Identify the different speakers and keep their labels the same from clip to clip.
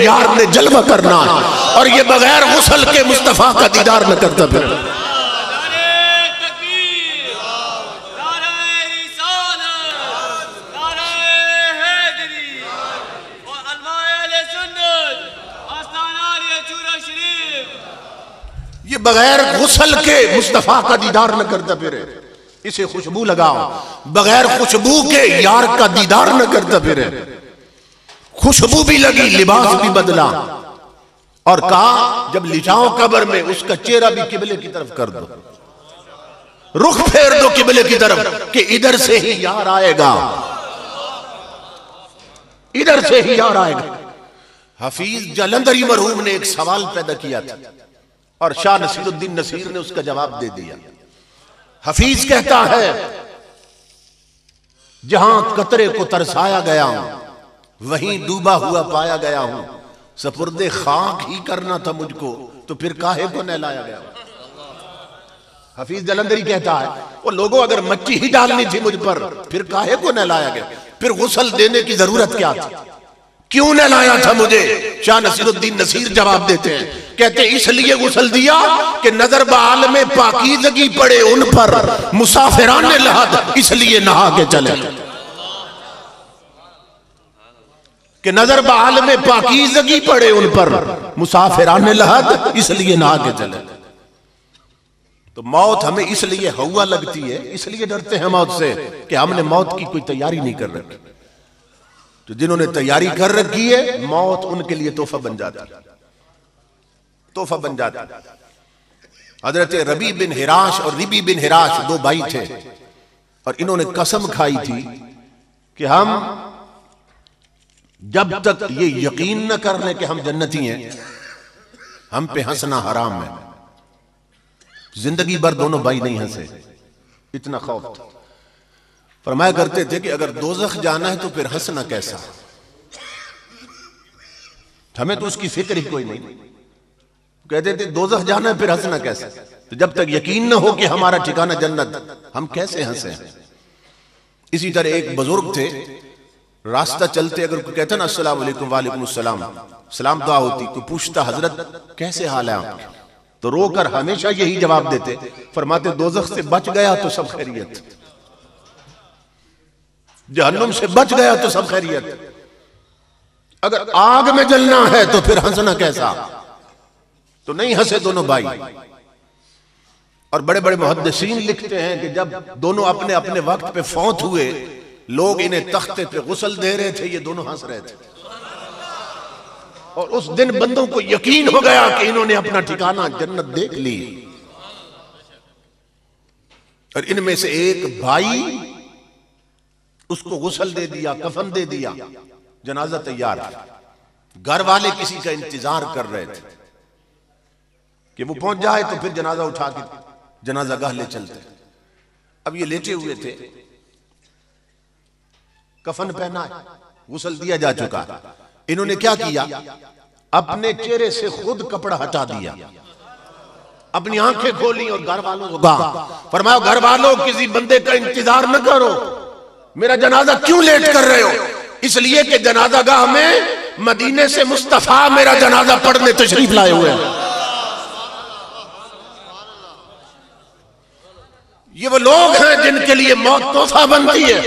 Speaker 1: यार ने जलवा करना है और ये बगैर गुस्ल के मुस्तफा का दीदार न करता फिर। ये बगैर गुस्ल के मुस्तफा का दीदार न करता फिरे। इसे खुशबू लगाओ, बगैर खुशबू के यार का दीदार न करता फिरे। खुशबू भी लगी, लिबास भी बदला और कहा जब लिटाओ कब्र में उसका चेहरा भी किबले की तरफ कर दो, रुख फेर दो किबले की तरफ कि इधर से ही यार आएगा, इधर से ही यार आएगा। हफीज जलंधरी मरहूम ने एक सवाल पैदा किया था और शाह नसीरुद्दीन नसीर ने उसका जवाब दे दिया। हफीज कहता है जहां कतरे को तरसाया गया हूं वहीं डूबा हुआ पाया गया हूं, सपुर्दे खाक ही करना था मुझको तो फिर काहे को नहलाया गया। हफीज जलंधरी कहता है वो लोगों अगर मच्छी ही डालनी थी मुझ पर फिर काहे को नहलाया गया, फिर गुस्ल देने की जरूरत क्या थी, क्यों नहलाया था मुझे। शाह नसीरुद्दीन नसीर जवाब देते हैं, कहते इसलिए गुस्ल दिया कि नजर बहाल में पाकीज़गी पड़े उन पर मुसाफिराने लहद इसलिए नहा के चले, कि नजर बहाल में पाकीज़गी पड़े उन पर मुसाफिराने लहद इसलिए नहा के चले। तो मौत हमें इसलिए हवा लगती है, इसलिए डरते हैं मौत से कि हमने मौत की कोई तैयारी नहीं कर रखी। तो जिन्होंने तैयारी कर रखी है मौत उनके लिए तोहफा बन जाता, तोहफा बन जाता। हजरत रबी बिन हिराश और रिबी बिन हिराश दो भाई थे और इन्होंने कसम खाई थी कि हम जब तक ये यकीन न कर लें कि हम जन्नती हैं हम पे हंसना हराम है। जिंदगी भर दोनों भाई नहीं हंसे, इतना खौफ था। फरमाया करते थे कि अगर दोज़ख जाना है तो फिर हंसना कैसा, हमें तो उसकी फिक्र ही कोई नहीं। कहते थे दोज़ख जाना है फिर हंसना कैसा, तो जब तक यकीन न हो कि हमारा ठिकाना जन्नत हम कैसे हंसे। इसी तरह एक बुजुर्ग थे, रास्ता चलते अगर कोई कहता ना अस्सलाम वालेकुम वालेकुम अस्सलाम, सलाम दुआ होती, तो पूछता हजरत कैसे हाल है आपके, तो रोकर हमेशा यही जवाब देते, फरमाते दोज़ख से बच गया तो सब खैरियत, जहन्नुम से बच गया तो सब खैरियत, अगर आग में जलना है तो फिर हंसना कैसा। तो नहीं हंसे दोनों भाई। और बड़े बड़े मुहद्दिसीन लिखते हैं कि जब दोनों अपने अपने वक्त पे फौत हुए लोग इन्हें तख्ते पे गुस्ल दे रहे थे, ये दोनों हंस रहे थे और उस दिन बंदों को यकीन हो गया कि इन्होंने अपना ठिकाना जन्नत देख ली। और इनमें से एक भाई उसको गुस्ल दे दिया, कफन दे दिया, जनाजा तैयार, घर वाले किसी का इंतजार कर रहे थे कि वो पहुंच जाए तो फिर जनाजा उठा के जनाजा गाह ले चलते। अब ये लेटे हुए थे, कफन पहना है, गुस्ल दिया जा चुका, इन्होंने क्या किया, अपने चेहरे से खुद कपड़ा हटा दिया, अपनी आंखें खोली और घर वालों को कहा, फरमाया घर वालों किसी बंदे का इंतजार न करो, मेरा जनाजा क्यों लेट कर रहे हो, इसलिए कि जनाजा गाह में मदीने से मुस्तफा मेरा जनाजा पढ़ने तशरीफ लाए हुए हैं। ये वो लोग हैं जिनके लिए मौत तोहफा बनती है,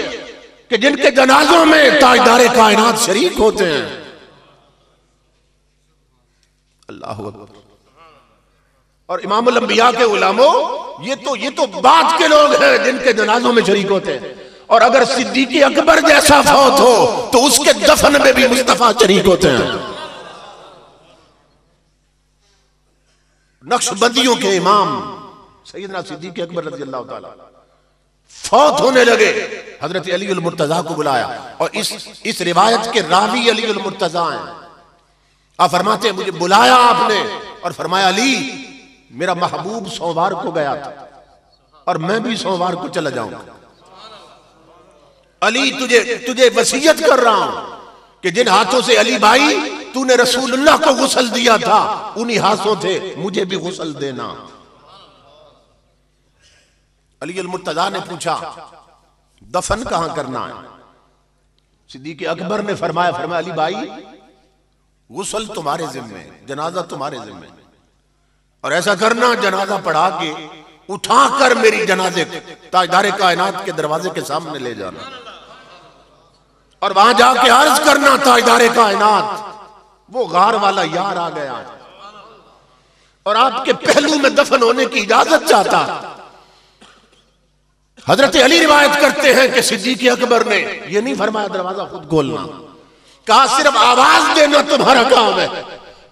Speaker 1: कि जिनके जनाजों में ताजदारे कायनात शरीक होते हैं। अल्लाह अकबर। और इमामुल अंबिया के उलामो ये तो बाद के लोग हैं जिनके जनाजों में शरीक होते हैं। और अगर सिद्दीक़ अकबर जैसा फौत हो तो उसके दफन में भी मुस्तफा शरीक होते हैं। नक्शबंदियों के इमाम सैयदना सिद्दीक़ अकबर रज़ियल्लाहु ताला फौत होने लगे, हजरत अली अल मुर्तजा को बुलाया और इस रिवायत के रावी अली अल मुर्तजा हैं। आप फरमाते हैं मुझे बुलाया आपने और फरमाया अली मेरा महबूब सोमवार को गया था और मैं भी सोमवार को चला जाऊंगा। अली तुझे वसीयत कर रहा हूं कि जिन हाथों से अली भाई तूने रसूलुल्लाह को गुस्ल दिया था उन्हीं हाथों से मुझे भी गुस्ल देना। अली अल मुर्तजा ने पूछा दफन कहां करना है, सिद्दीक़ अकबर ने फरमाया अली भाई गुस्ल तुम्हारे जिम्मे, जनाजा तुम्हारे जिम्मे। और ऐसा करना, जनाजा पढ़ा के उठाकर मेरी जनाजे ताजदारे कायनात के दरवाजे के सामने ले जाना और वहां जाके अर्ज करना, ताजदारे कायनात वो गार वाला यार आ गया और आपके पहलू में दफन होने की इजाजत चाहता। हजरत अली रिवायत करते हैं कि सिद्दीक अकबर ने यह नहीं फरमाया दरवाजा खुद खोलना, कहा सिर्फ आवाज देना तुम्हारा काम है,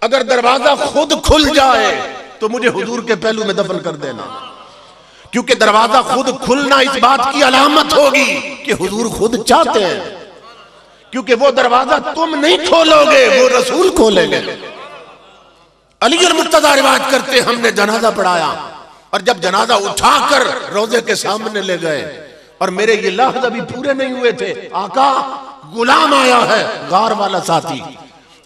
Speaker 1: अगर दरवाजा खुद खुल जाए तो मुझे हुजूर के पहलू में दफन कर देना, क्योंकि दरवाजा खुद खुलना इस बात की अलामत होगी कि हुजूर खुद चाहते हैं, क्योंकि वो दरवाजा तुम नहीं खोलोगे, वो रसूल खोलेंगे। अली मुर्तजा रिवायत करते हमने जनाजा पढ़ाया और जब जनाजा उठाकर रोजे के सामने ले गए और मेरे ये लफ्ज़ अभी पूरे नहीं हुए थे, आका गुलाम आया है, गार वाला साथी,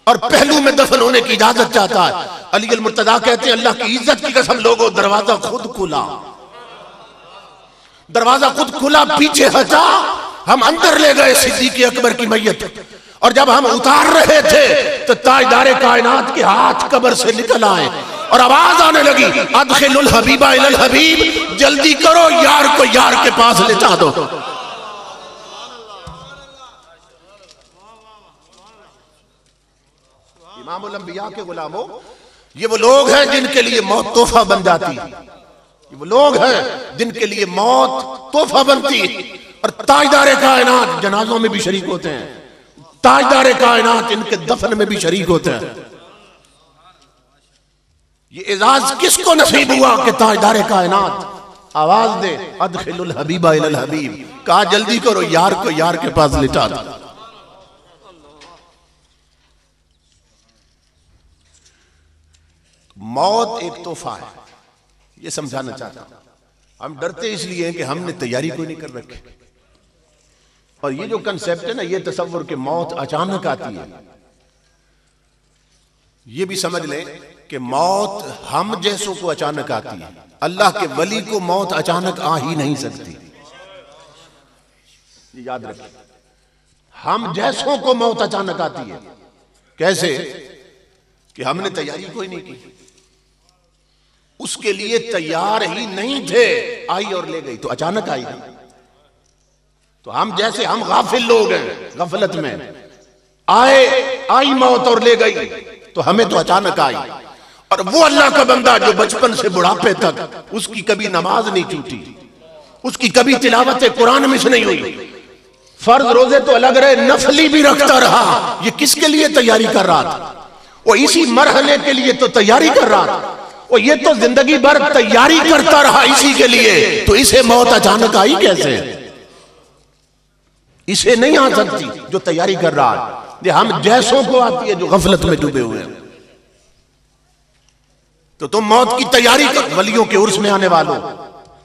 Speaker 1: और पहलू में दफन होने की इजाजत चाहता है। अली मुर्तजा कहते हैं अल्लाह की इज्जत की कसम लोगों, दरवाजा खुद खुला, दरवाजा खुद खुला, पीछे हटा, हम अंदर ले गए सिद्दीक अकबर की मैयत, और जब हम उतार रहे थे तो ताजदारे कायनात के हाथ कब्र से निकल आए और आवाज आने लगी, अदखिलुल हबीबा इलल हबीब, जल्दी करो यार को यार के पास लेटा दो। इमामुल अंबिया के गुलामों, ये वो लोग हैं जिनके लिए मौत तोहफा बन जाती है, ये वो लोग हैं जिनके लिए मौत तोहफा बनती है। और ताजदारे कायनात जनाजों में भी शरीक होते हैं, ताजदारे कायनात इनके दफन में भी शरीक होते हैं। ये एजाज किसको नसीब हुआ कि ताजदारे कायनात आवाज दे, अदखिलुल हबीबा इलल हबीब, कहा जल्दी करो यार को यार के पास लिटा दो। मौत एक तोहफा है, ये समझाना चाहता हूं। हम डरते इसलिए हैं कि हमने तैयारी कोई नहीं कर रखी, और ये जो कंसेप्ट है ना, ये तसव्वुर कि मौत अचानक आती है, ये भी समझ लें कि मौत हम जैसों को अचानक आती है, अल्लाह के वली को मौत अचानक आ ही नहीं सकती, याद रखें। हम जैसों को मौत अचानक आती है, कैसे कि हमने तैयारी कोई नहीं की, उसके लिए तैयार ही नहीं थे, आई और ले गई तो अचानक आई ना। तो हम जैसे हम गाफिल लोग हैं, गफलत में आई मौत और ले गई, तो हमें तो अचानक आई। और वो अल्लाह का बंदा जो बचपन से बुढ़ापे तक उसकी कभी नमाज नहीं छूटी, उसकी कभी तिलावत कुरान मिस नहीं हुई, फर्ज रोजे तो अलग रहे, नफली भी रखता रहा, ये किसके लिए तैयारी कर रहा था? वो इसी मरहले के लिए तो तैयारी कर रहा था, और ये तो जिंदगी भर तैयारी करता रहा इसी के लिए, तो इसे मौत अचानक आई कैसे? इसे नहीं आ सकती जो तैयारी कर रहा है, हम जैसों को आती है जो गफलत में डूबे हुए हैं। तो तुम मौत की तैयारी कर, वलियों के उर्स में आने वालों,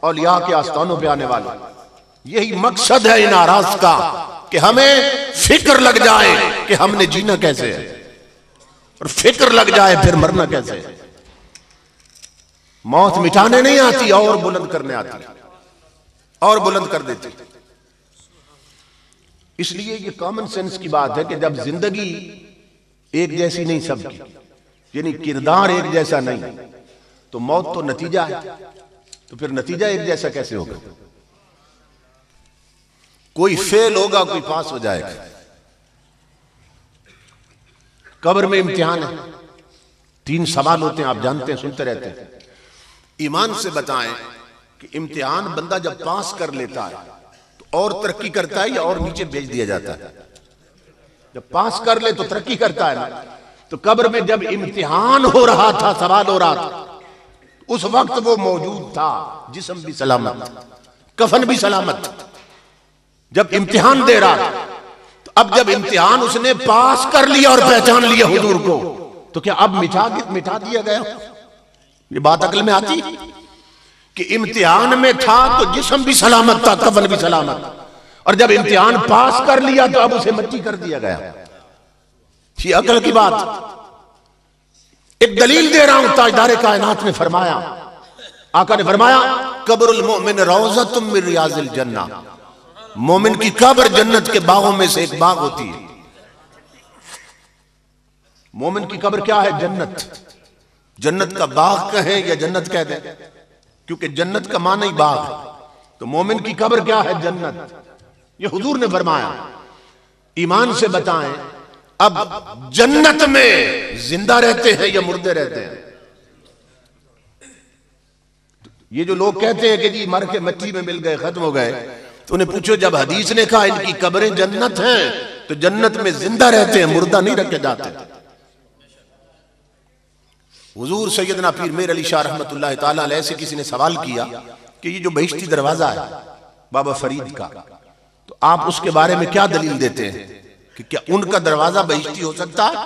Speaker 1: औलिया के आस्थानों पे आने वालों, यही मकसद है इन आराज का कि हमें फिक्र लग जाए कि हमने जीना कैसे है, और फिक्र लग जाए फिर मरना कैसे है। मौत मिटाने नहीं आती, और बुलंद करने आती, और बुलंद कर देती। इसलिए ये कॉमन सेंस की बात है कि जब जिंदगी एक जैसी नहीं सबकी, यानी किरदार एक जैसा नहीं, तो मौत तो नतीजा है, तो फिर नतीजा एक जैसा कैसे होगा? कोई फेल होगा, कोई पास हो जाएगा। कब्र में इम्तिहान है, 3 सवाल होते हैं, आप जानते हैं, सुनते रहते हैं। ईमान से बताएं कि इम्तिहान बंदा जब पास कर लेता है तो और तरक्की करता है या और नीचे भेज दिया जाता है? जब पास कर ले तो तरक्की करता है ना। तो कब्र में जब इम्तिहान हो रहा था, सवाल हो रहा था, उस वक्त वो मौजूद था, जिस्म भी सलामत, कफन भी सलामत, जब इम्तिहान दे रहा था। तो अब जब इम्तिहान उसने पास कर लिया और पहचान लिया हुजूर को, तो क्या अब मिटा दिया गया? ये बात अकल में आती कि इम्तिहान में था तो जिस्म भी सलामत था, कफन भी सलामत, और जब इम्तिहान पास कर लिया तो अब उसे मट्टी कर दिया गया। ये अकल की बात। एक दलील दे रहा हूं, ताजदारे कायनात ने फरमाया, आका ने फरमाया, कब्रुल मोमिन रौज़तुम मिन रियाज़िल जन्ना, मोमिन की कब्र जन्नत के बागों में से एक बाग होती है। मोमिन की कब्र क्या है? जन्नत। जन्नत का बाग कहें या जन्नत कह दें, क्योंकि जन्नत का माना ही बाग है। तो मोमिन की कब्र क्या है? जन्नत। ये हुजूर ने फरमाया। ईमान से बताएं, अब जन्नत में जिंदा रहते हैं या मुर्दे रहते हैं? ये जो लोग कहते हैं कि जी मर के मिट्टी में मिल गए, खत्म हो गए, तो उन्हें पूछो, जब हदीस ने कहा इनकी कब्रें जन्नत हैं, तो जन्नत में जिंदा रहते हैं, मुर्दा नहीं रखे जाते। हुजूर सैयदना पीर मेर अली शाह रहमतुल्लाह ताला अलैह से किसी ने सवाल किया कि ये जो बहिश्ती दरवाजा है बाबा फरीद का, तो आप उसके बारे में क्या दलील देते हैं कि क्या उनका दरवाजा बहिश्ती हो सकता है?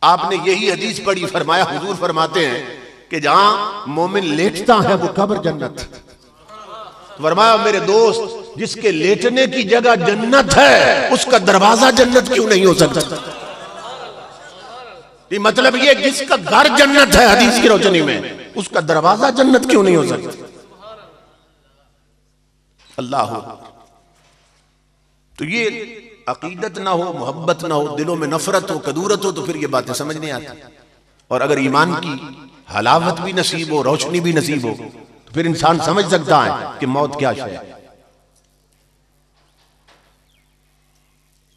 Speaker 1: आपने यही हदीस पढ़ी, फरमाया, हुजूर फरमाते हैं कि जहां मोमिन लेटता है वो कब्र जन्नत। फरमाया, मेरे दोस्त, जिसके लेटने की जगह जन्नत है उसका दरवाजा जन्नत क्यों नहीं हो सकता? ये मतलब ये जिसका घर जन्नत है हदीस की रोशनी में, उसका दरवाजा जन्नत क्यों नहीं हो सकता? अल्लाह हो। तो ये अकीदत ना हो, मोहब्बत ना हो, दिलों में नफरत हो, कदूरत हो, तो फिर ये बातें समझ नहीं आती। और अगर ईमान की हलावत भी नसीब हो, रोशनी भी नसीब हो, तो फिर इंसान समझ सकता है कि मौत क्या शय है।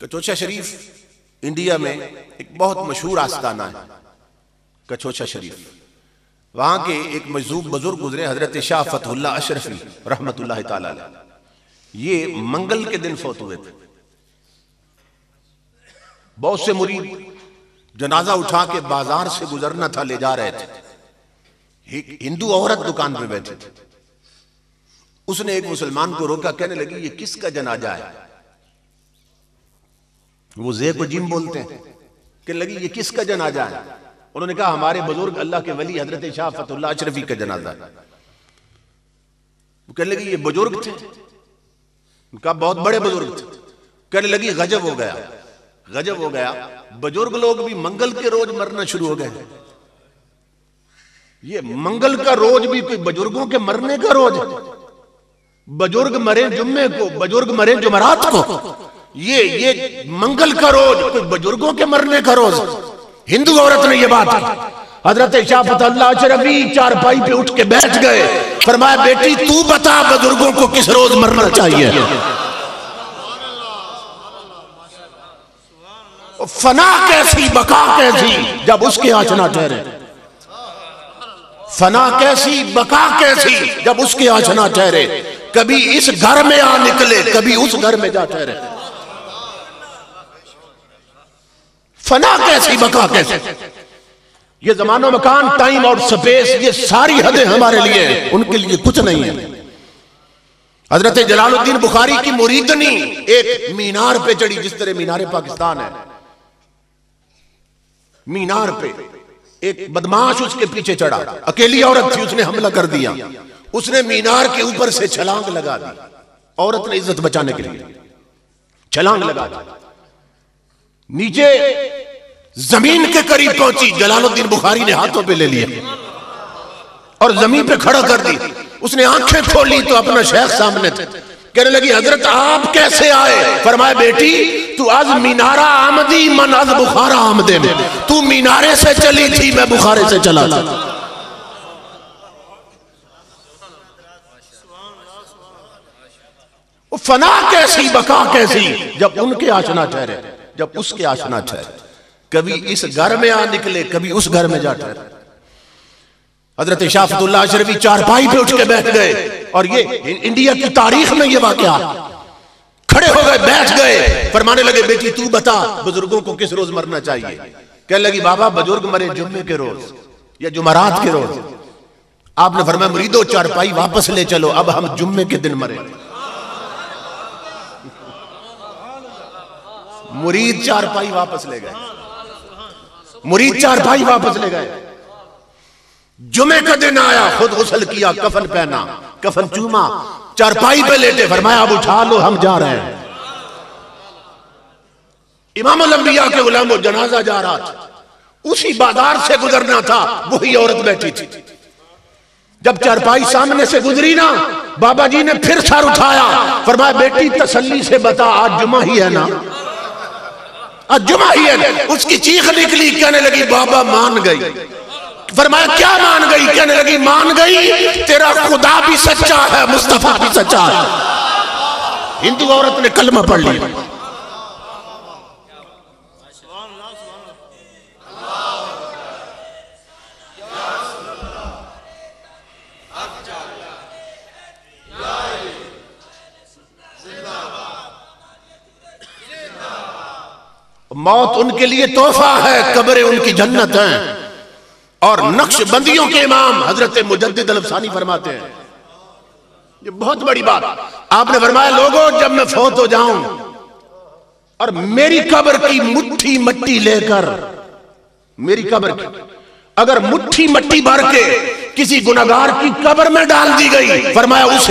Speaker 1: कचोचा शरीफ इंडिया में एक बहुत मशहूर आस्ताना है, कचोचा शरीफ। वहां के एक मजूब बुजुर्ग गुजरे, हजरत शाह फतहुल्लाह अशरफी रहमतुल्लाह ताला अलैह। ये मंगल के दिन फौत हुए थे। बहुत से मुरीद जनाजा उठा के बाजार से गुजरना था, ले जा रहे थे। एक हिंदू औरत दुकान पे बैठी थी। उसने एक मुसलमान को रोका, कहने लगी, ये किसका जनाजा है? वो जे को जिम बोलते हैं। कहने लगी, ये किसका जनाजा है? उन्होंने कहा, हमारे बुजुर्ग अल्लाह के वली हजरत शाह फतहुल्लाह अशरफी का जनाजा है। वो कहने लगी, ये बुजुर्ग थे? उनका बहुत बड़े बुजुर्ग थे। कहने लगी, गजब हो गया, गजब हो गया, बुजुर्ग लोग भी मंगल के रोज मरना शुरू हो गए। ये मंगल का रोज भी कोई बुजुर्गों के मरने का रोज है? बुजुर्ग मरे जुम्मे को, बुजुर्ग मरे जुमरात को, ये मंगल का रोज कोई बुजुर्गों के मरने का रोज? हिंदू औरत ने ये बात की। हजरत शाह फतहुल्लाह अशरफी चारपाई पे उठ के बैठ गए, फरमाया, बेटी तू बता बुजुर्गों को किस रोज मरना चाहिए? फना कैसी बका कैसी जब उसके आंच ना ठहरे। फना कैसी बका कैसी जब उसके आंच ना ठहरे। कभी इस घर में आ निकले, कभी उस घर में जा ठहरे। फना कैसी बका कैसी। ये जमानो मकान, टाइम और स्पेस, ये सारी हदें हमारे लिए, उनके लिए कुछ नहीं है। हजरत जलालुद्दीन बुखारी की मुरीदनी एक मीनार पे चढ़ी, जिस तरह मीनार पाकिस्तान है, मीनार पे एक बदमाश उसके पीछे चढ़ा। अकेली औरत थी, उसने हमला कर दिया। उसने मीनार के ऊपर से छलांग लगा दी। औरत ने इज्जत बचाने के लिए छलांग लगा दी। नीचे जमीन के करीब पहुंची, जलालुद्दीन बुखारी ने हाथों पे ले लिया और जमीन पे खड़ा कर दी। उसने आंखें खोली तो अपना शेख सामने थे। कहने लगी, हजरत आप कैसे आए? फरमाया, बेटी तू आज मीनारा आमदी, मन आज बुखारा आमदे में। तू मीनारे से चली थी, मैं बुखारे से चला था। फना कैसी बका कैसी जब उनके आशना ठहरे, जब उसके आशना ठहरे। कभी इस घर में आ निकले, कभी उस घर में जा ठहरे। हजरत शाह फतहुल्लाह अशरफी चारपाई पे उठ के बैठ गए और ये इंडिया की तारीख में ये वाकया, खड़े हो गए, बैठ गए, फरमाने लगे, बेटी तू बता बुजुर्गों को किस रोज मरना चाहिए? कहने लगी, बाबा बुजुर्ग मरे जुम्मे के रोज या जुमरात के रोज। आपने फरमाया, मुरीदो चारपाई वापस ले चलो, अब हम जुम्मे के दिन मरे। मुरीद चारपाई वापस ले गए, मुरीद चारपाई वापस ले गए। जुमे का दिन आया, खुद गुस्ल किया, कफन पहना, कफन चूमा, चारपाई पे लेटे, फरमाया, अब उठा लो, हम जा रहे हैं। इमामुल अंबिया के गुलामों, जनाजा जा रहा था, उसी बाजार से गुजरना था, वही औरत बैठी थी। जब चारपाई सामने से गुजरी ना, बाबा जी ने फिर सर उठाया, फरमाया, बेटी तसल्ली से बता, आज जुमा ही है ना? जुमा ही है। उसकी चीख निकली, कहने लगी बाबा मान गई। फरमाया क्या मान गई? कहने लगी मान गई तेरा खुदा भी सच्चा है, मुस्तफा भी सच्चा है। हिंदू औरत ने कलमा पढ़ लिया। मौत उनके लिए तोहफा है, कब्रें उनकी जन्नत है। और नक्शबंदियों के इमाम हजरत मुजद्दिद अल-अफ़सानी फरमाते हैं, ये बहुत बड़ी बात आपने फरमाया, लोगों जब मैं फौत हो जाऊं और मेरी कब्र की मुट्ठी मट्टी लेकर, मेरी कब्र की अगर मुट्ठी मट्टी भर के किसी गुनहगार की कब्र में डाल दी गई, फरमाया उस